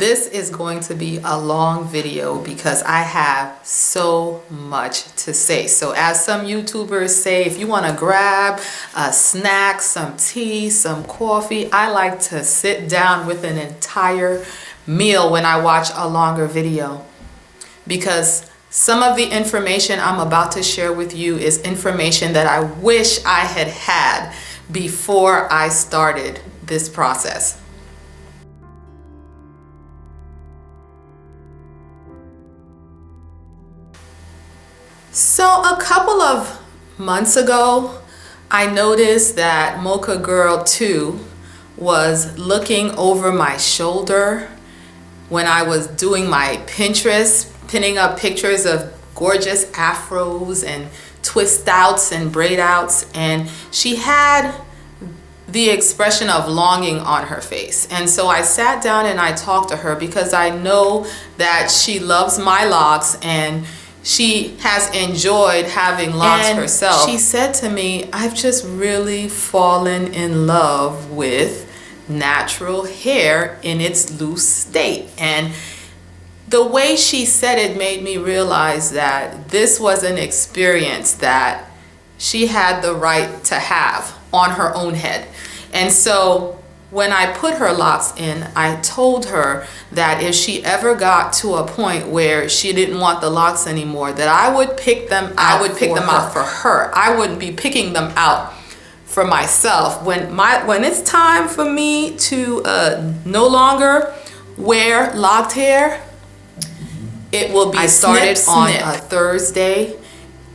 This is going to be a long video because I have so much to say. So as some YouTubers say, if you want to grab a snack, some tea, some coffee, I like to sit down with an entire meal when I watch a longer video, because some of the information I'm about to share with you is information that I wish I had had before I started this process. So a couple of months ago, I noticed that Mocha Girl 2 was looking over my shoulder when I was doing my Pinterest, pinning up pictures of gorgeous afros and twist outs and braid outs, and she had the expression of longing on her face. And so I sat down and I talked to her because I know that she loves my locks and she has enjoyed having locks herself. She said to me, I've just really fallen in love with natural hair in its loose state. And the way she said it made me realize that this was an experience that she had the right to have on her own head. And so when I put her locks in, I told her that if she ever got to a point where she didn't want the locks anymore, that I would pick them out for her. I wouldn't be picking them out for myself. When it's time for me to no longer wear locked hair, it will be started on a Thursday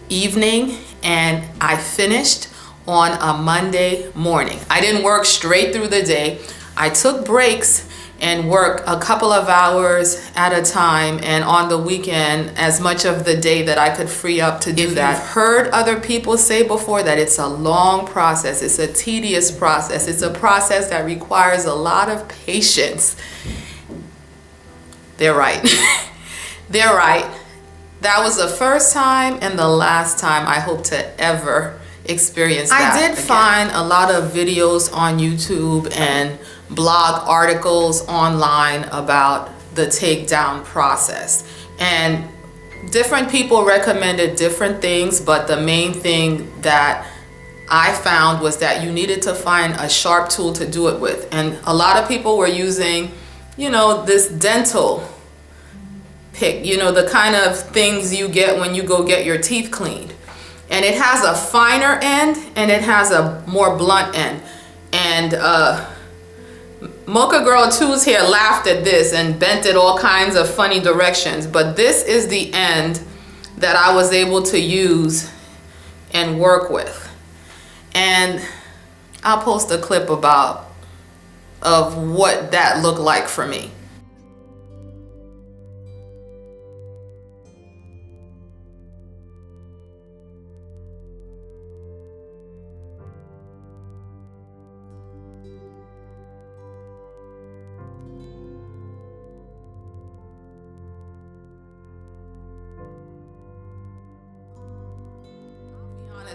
evening and I finished on a Monday morning. I didn't work straight through the day. I took breaks and worked a couple of hours at a time, and on the weekend as much of the day that I could free up to do that. I've heard other people say before that it's a long process, it's a tedious process, it's a process that requires a lot of patience. They're right. They're right. That was the first time and the last time I hope to ever experience that. I did find a lot of videos on YouTube and blog articles online about the takedown process, and different people recommended different things, but the main thing that I found was that you needed to find a sharp tool to do it with. And a lot of people were using, this dental pick, the kind of things you get when you go get your teeth cleaned. And it has a finer end and it has a more blunt end. And Mocha Girl 2's hair laughed at this and bent it all kinds of funny directions. But this is the end that I was able to use and work with. And I'll post a clip of what that looked like for me.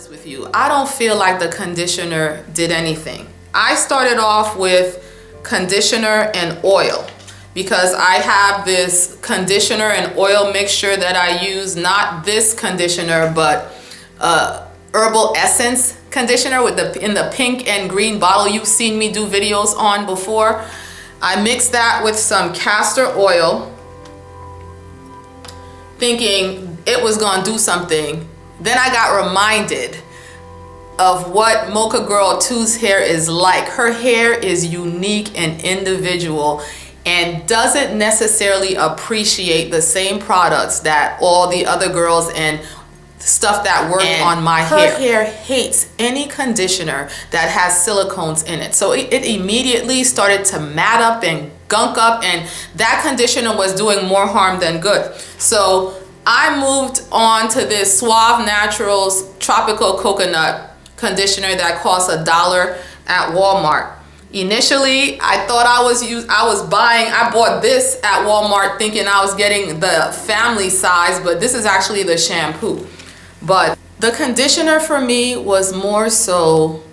With you, I don't feel like the conditioner did anything. I started off with conditioner and oil because I have this conditioner and oil mixture that I use, not this conditioner, but Herbal Essence conditioner in the pink and green bottle you've seen me do videos on before. I mixed that with some castor oil, thinking it was gonna do something. Then I got reminded of what Mocha Girl 2's hair is like. Her hair is unique and individual and doesn't necessarily appreciate the same products that all the other girls and stuff that work on my hair. Her hair hates any conditioner that has silicones in it. So it immediately started to mat up and gunk up, and that conditioner was doing more harm than good. So I moved on to this Suave Naturals Tropical Coconut conditioner that costs $1 at Walmart. Initially, I thought I bought this at Walmart thinking I was getting the family size, but this is actually the shampoo. But the conditioner for me was more so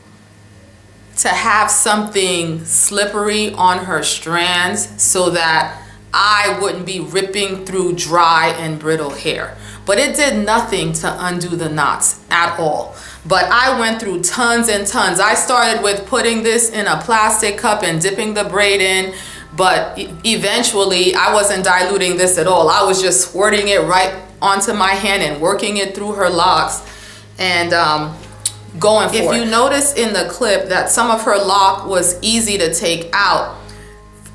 to have something slippery on her strands so that I wouldn't be ripping through dry and brittle hair. But it did nothing to undo the knots at all. But I went through tons and tons. I started with putting this in a plastic cup and dipping the braid in, but eventually I wasn't diluting this at all. I was just squirting it right onto my hand and working it through her locks and going for it. If you notice in the clip that some of her lock was easy to take out,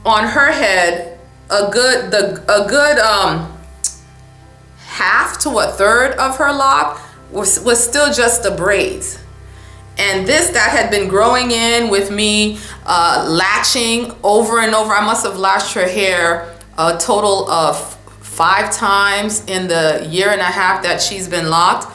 on her head, a good half to a third of her lock was still just the braids. And this that had been growing in with me latching over and over. I must have latched her hair a total of 5 times in the year and a half that she's been locked.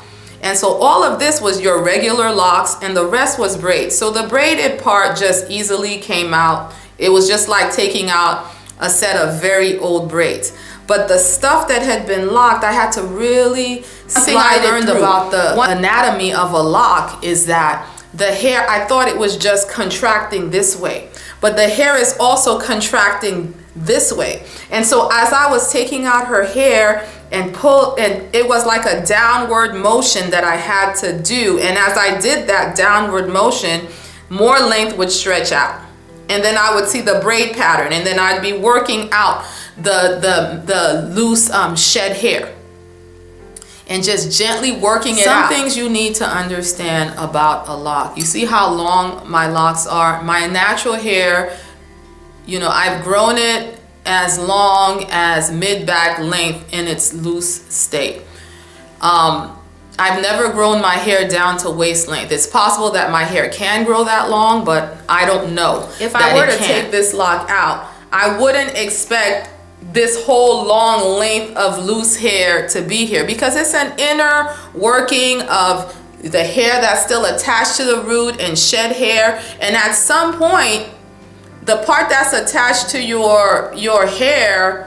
And so all of this was your regular locks and the rest was braids. So the braided part just easily came out. It was just like taking out a set of very old braids. But the stuff that had been locked, I had to really slide it through. I learned about the anatomy of a lock is that the hair, I thought it was just contracting this way, but the hair is also contracting this way. And so as I was taking out her hair and it was like a downward motion that I had to do. And as I did that downward motion, more length would stretch out. And then I would see the braid pattern, and then I'd be working out the loose shed hair and just gently working it out. Some things you need to understand about a lock. You see how long my locks are? My natural hair, you know, I've grown it as long as mid-back length in its loose state. I've never grown my hair down to waist length. It's possible that my hair can grow that long, but I don't know. If I were to take this lock out, I wouldn't expect this whole long length of loose hair to be here because it's an inner working of the hair that's still attached to the root and shed hair. And at some point, the part that's attached to your hair,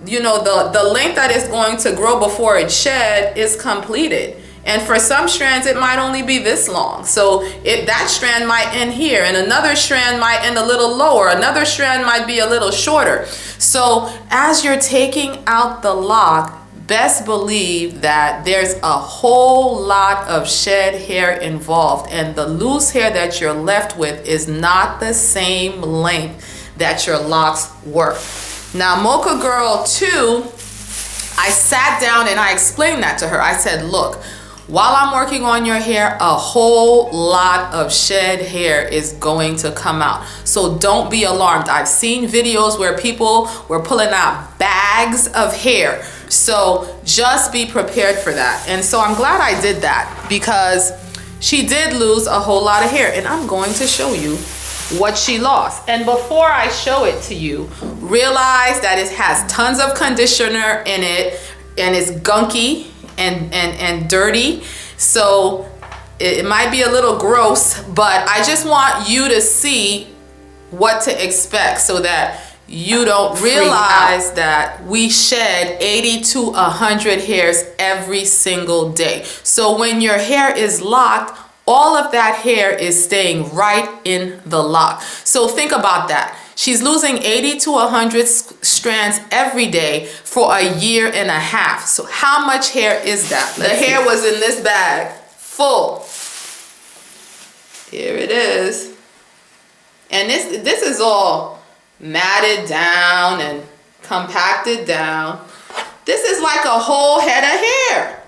you know, the length that is going to grow before it's shed is completed. And for some strands, it might only be this long. So that strand might end here, and another strand might end a little lower. Another strand might be a little shorter. So as you're taking out the lock, best believe that there's a whole lot of shed hair involved, and the loose hair that you're left with is not the same length that your locks were. Now, Mocha Girl 2, I sat down and I explained that to her. I said, look, while I'm working on your hair, a whole lot of shed hair is going to come out. So don't be alarmed. I've seen videos where people were pulling out bags of hair. So just be prepared for that. And so I'm glad I did that because she did lose a whole lot of hair. And I'm going to show you what she lost. And before I show it to you, realize that it has tons of conditioner in it and it's gunky and dirty. So it might be a little gross, but I just want you to see what to expect so that you don't realize that we shed 80 to 100 hairs every single day. So when your hair is locked, all of that hair is staying right in the lock. So think about that. She's losing 80 to 100 strands every day for a year and a half. So how much hair is that? The hair was in this bag, full. Here it is. And this is all matted down and compacted down. This is like a whole head of hair.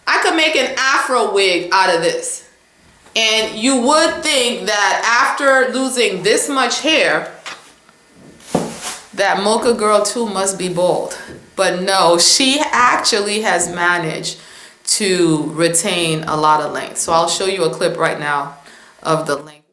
I could make an afro wig out of this. And you would think that after losing this much hair, that Mocha Girl 2 must be bald. But no, she actually has managed to retain a lot of length. So I'll show you a clip right now of the length.